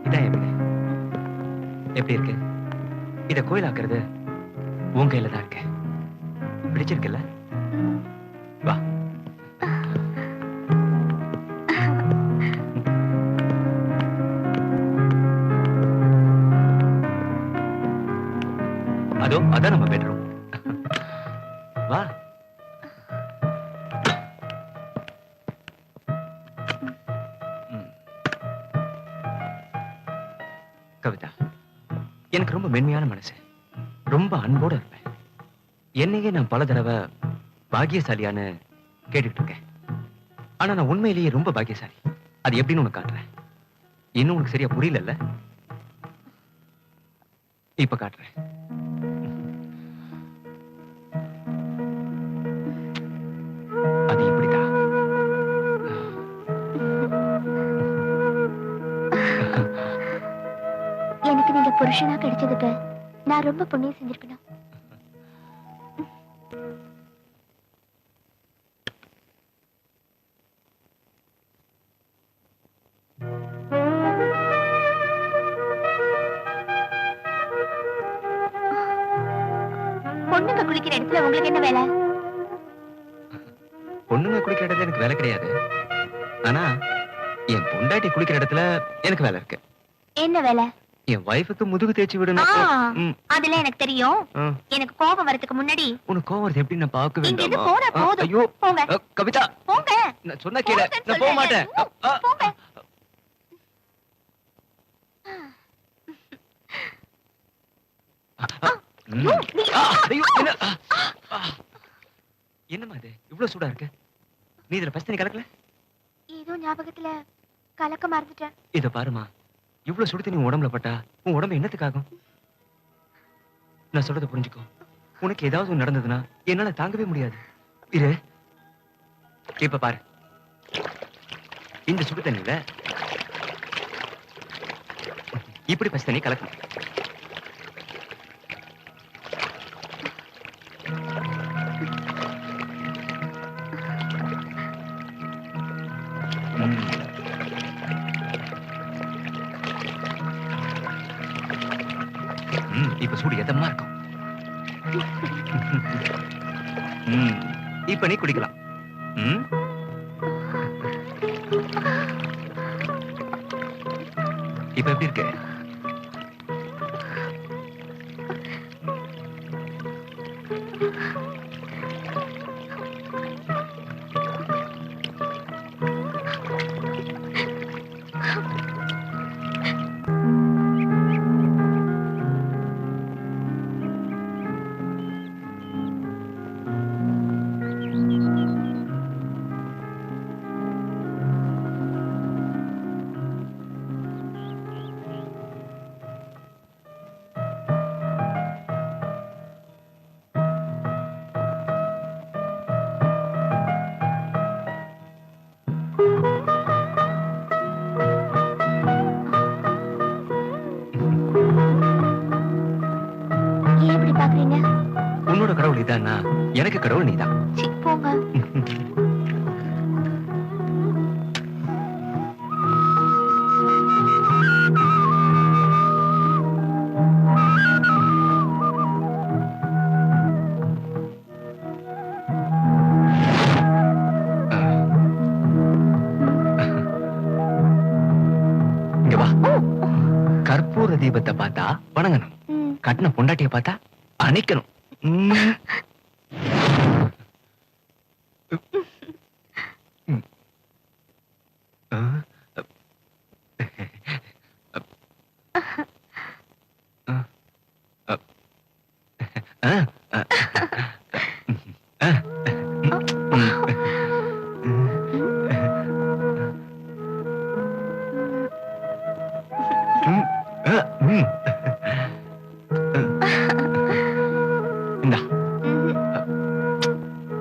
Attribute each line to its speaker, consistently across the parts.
Speaker 1: இதான் என் வீடு. எப்படி இருக்கு? இத கோயிலாக்குறது உன் கையில தான் இருக்கு. பிடிச்சிருக்குல்ல? வா. அதோ அதான் நம்ம பெட்ரூம். வா. கவிதா, எனக்கு ரொம்ப மென்மையான மனசு. ரொம்ப அன்போட இருப்பேன். என்னையே நான் பல தடவை பாக்கியசாலியான்னு கேட்டுக்கிட்டு இருக்கேன். ஆனா நான் உண்மையிலேயே ரொம்ப பாக்கியசாலி. அது எப்படின்னு உனக்கு காட்டுறேன். இன்னும் உனக்கு சரியா புரியல? இப்ப காட்டுறேன். அது இப்படிதான்.
Speaker 2: எனக்கு நீங்க புருஷனா கிடைச்சதுக்கு நான் ரொம்ப புண்ணியம் செஞ்சிருக்கணும். பொண்ணுங்க குளிக்கிற இடத்துல உங்களுக்கு என்ன வேலை?
Speaker 1: பொண்ணுங்க குளிக்கிற இடத்துல எனக்கு வேலை கிடையாது. ஆனா என் பொண்டாட்டி குளிக்கிற இடத்துல எனக்கு வேலை இருக்கு.
Speaker 2: என்ன வேலை?
Speaker 1: என் வைஃபுக்கு முதுகு தேய்ச்சி விடணும்.
Speaker 2: அதெல்லாம் எனக்கு தெரியும். எனக்கு கோபம் வரதுக்கு முன்னாடி
Speaker 1: உனக்கு கோவம் வருது எப்படி நான் பார்க்க
Speaker 2: இங்க இருந்து
Speaker 1: வேண்டாமா?
Speaker 2: போனா போதும்.
Speaker 1: ஐயோ
Speaker 2: போங்க.
Speaker 1: கவிதா
Speaker 2: போங்க.
Speaker 1: நான் சொன்னா கேளு. நான் போக மாட்டேன்.
Speaker 2: போங்க.
Speaker 1: ஐயோ என்னம்மா இது இவ்வளவு சூடா இருக்கு? நீ இதுல பஸ்ட் தண்ணி கலக்கல?
Speaker 2: ஏதோ ஞாபகத்துல கலக்க மறந்துட்டேன்.
Speaker 1: இத பாருமா, இவ்வளவு சுடு தண்ணி உடம்புல பட்டா உன் உடம்பு என்னத்துக்காகும்? நான் சொல்றத புரிஞ்சுக்கோ. உனக்கு ஏதாவது நடந்ததுன்னா என்னால தாங்கவே முடியாது. இரு, இப்ப பாரு. இந்த சுடு தண்ணியில இப்படி பஸ்ட் தண்ணி கலக்கணும். இப்ப சூடு எதமா இருக்கும். இப்ப நீ குடிக்கலாம். இப்ப எப்படி இருக்கு? உன்னோட கடவுள் இதானா? எனக்கு கடவுள் நீதான்.
Speaker 2: போங்க.
Speaker 1: இங்க வா. கற்பூர தீபத்தை பார்த்தா வணங்கணும். கட்டின பொண்டாட்டிய பார்த்தா அணைக்கணும்.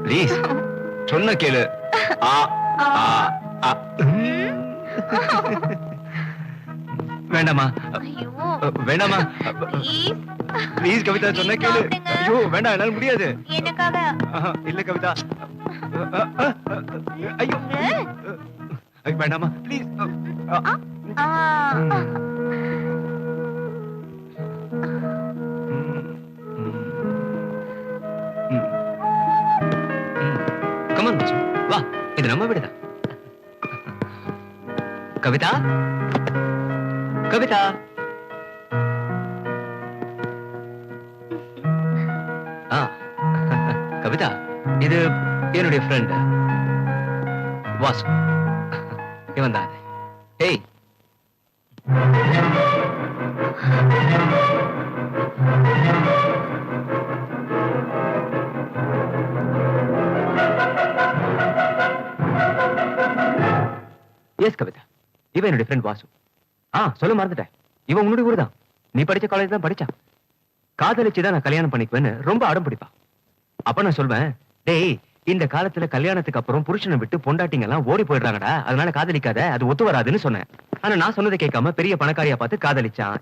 Speaker 1: ப்ளீஸ் சொன்ன கேளு. வேண்டாமா வேண்டாமா ப்ளீஸ் கவிதா சொன்ன கேளு. ஐயோ வேண்டாம், என்னால முடியாது.
Speaker 2: எனக்காக
Speaker 1: இல்ல கவிதா. ஐயோ வேண்டாமா ப்ளீஸ். கமான் வா, இது நம்ம வீடுதான். கவிதா, கவிதா. கவிதா, இது என்னுடைய ஃப்ரெண்ட் வாசு. இவன் தான். ஏய், எஸ் கவிதா, இவன் என்னுடைய ஃப்ரெண்ட் வாசு. சொல்ல மறந்துட்டேன், இவன் உன்னுடைய ஊர் தான். நீ படிச்ச காலேஜ் தான் படிச்சான். காதலிச்சுதான் நான் கல்யாணம் பண்ணிக்குவேன்னு ரொம்ப அடம் பிடிப்பான். அப்ப நான் சொல்வேன், டேய், இந்த காலத்துல கல்யாணத்துக்கு அப்புறம் புருஷனை விட்டு பொண்டாட்டிங்க எல்லாம் ஓடி போயிடுறாங்கடா, அதனால காதலிக்காத, அது ஒத்து வராதுன்னு சொன்னேன். ஆனா நான் சொன்னதை கேட்காம பெரிய பணக்காரியா பார்த்து காதலிச்சான்.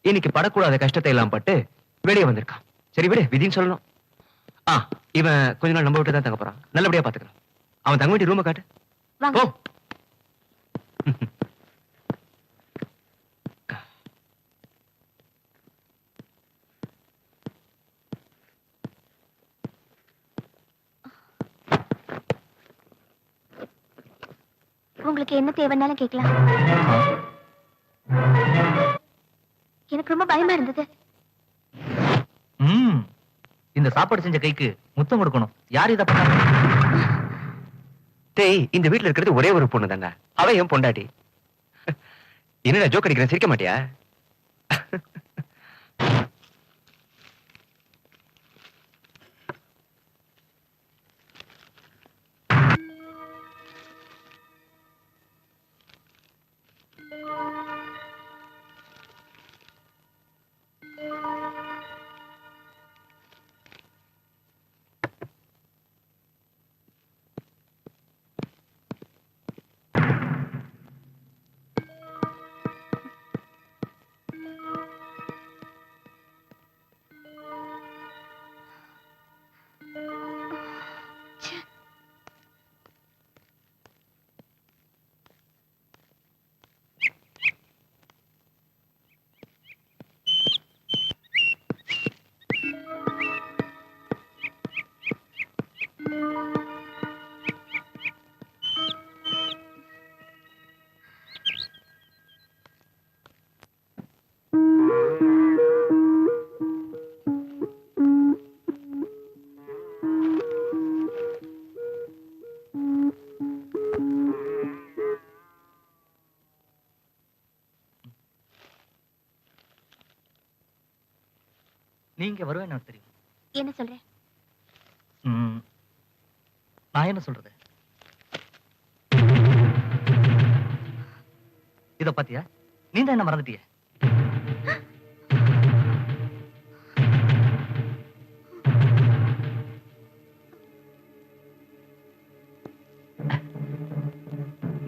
Speaker 1: இன்னைக்கு படக்கூடாத கஷ்டத்தை எல்லாம் பட்டு வெளியே வந்திருக்கான். சரி விடு, விதின்னு சொல்லணும். இவன் கொஞ்ச நாள் நம்ம விட்டு தான் தங்க போறான். நல்லபடியா பாத்துக்கலாம். அவன் தங்க வேண்டிய ரூமை காட்டு.
Speaker 2: வாங்க.
Speaker 1: போ.
Speaker 2: உங்களுக்கு என்ன தேவைன்னாலும் கேட்கலாம். எனக்கு ரொம்ப பயமா இருந்தது.
Speaker 3: இந்த சாப்பாடு செஞ்ச கைக்கு முத்தம் கொடுக்கணும். யார் இத பண்ணா?
Speaker 1: டேய், இந்த வீட்ல இருக்கிறது ஒரே ஒரு பொண்ணு தாங்க. அவ என் பொண்டாட்டி. என்னடா ஜோக் அடிக்கிறேன், சிரிக்க மாட்டியா?
Speaker 3: நீங்க வருவேன் எனக்கு தெரியும்.
Speaker 2: என்ன சொல்றேன்?
Speaker 3: நான் என்ன சொல்றது? இத பாத்தியா? நீ தான் என்ன மறந்துட்டிய.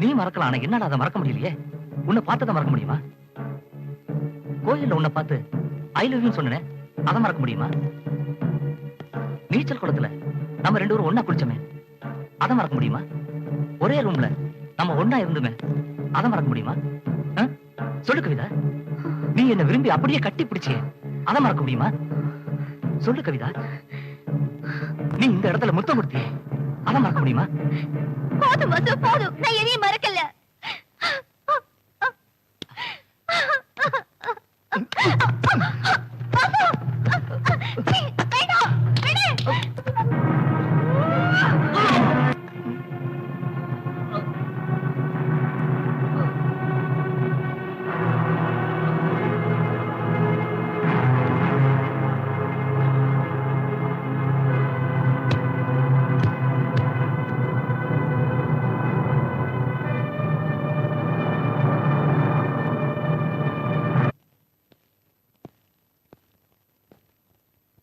Speaker 3: நீ மறக்கலாம், ஆனா என்னடா அதை மறக்க முடியலையே. உன்னை பார்த்ததை மறக்க முடியுமா? கோயில்ல உன்னை பார்த்து ஐ லவ் யூ சொன்னேன், அதை மறக்க முடியுமா? நீச்சல் குளத்துல நம்ம ரெண்டு பேரும் ஒண்ணா குளிச்சோமே, அதை மறக்க முடியுமா? ஒரே ரூம்ல நம்ம ஒண்ணா இருந்துமே, அதை மறக்க முடியுமா? சொல்லு கவிதா, நீ என்ன விரும்பி அப்படியே கட்டி பிடிச்சியே, அதை மறக்க முடியுமா? சொல்லு கவிதா, நீ இந்த இடத்துல முத்தம் கொடுத்தியே, அதை மறக்க முடியுமா?
Speaker 2: போதும் வசு, போதும். நான் எதையும் மறக்கல.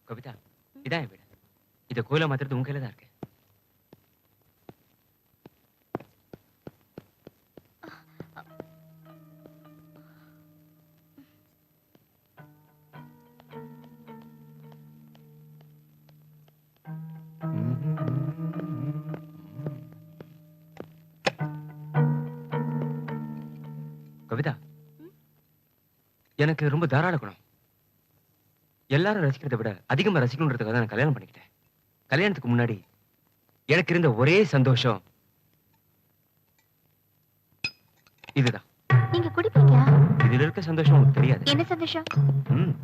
Speaker 1: கவிதா, இதான் என் வீடு. இத கோயில மாத்துறது உங்க கையில தான் இருக்கு. எனக்கு ரொம்ப தாராள குணம். எல்லாரும் ரசிக்கிறதை விட அதிகமா ரசிக்கணுன்றதுக்காக தான் நான் கல்யாணம் பண்ணிக்கிட்டேன். கல்யாணத்துக்கு முன்னாடி எனக்கு இருந்த ஒரே சந்தோஷம் இதுதான்.
Speaker 2: நீங்க குடிப்பீங்களா?
Speaker 1: இதுல இருக்க சந்தோஷம் உங்களுக்கு தெரியாது.
Speaker 2: என்ன சந்தோஷம்?
Speaker 1: ம்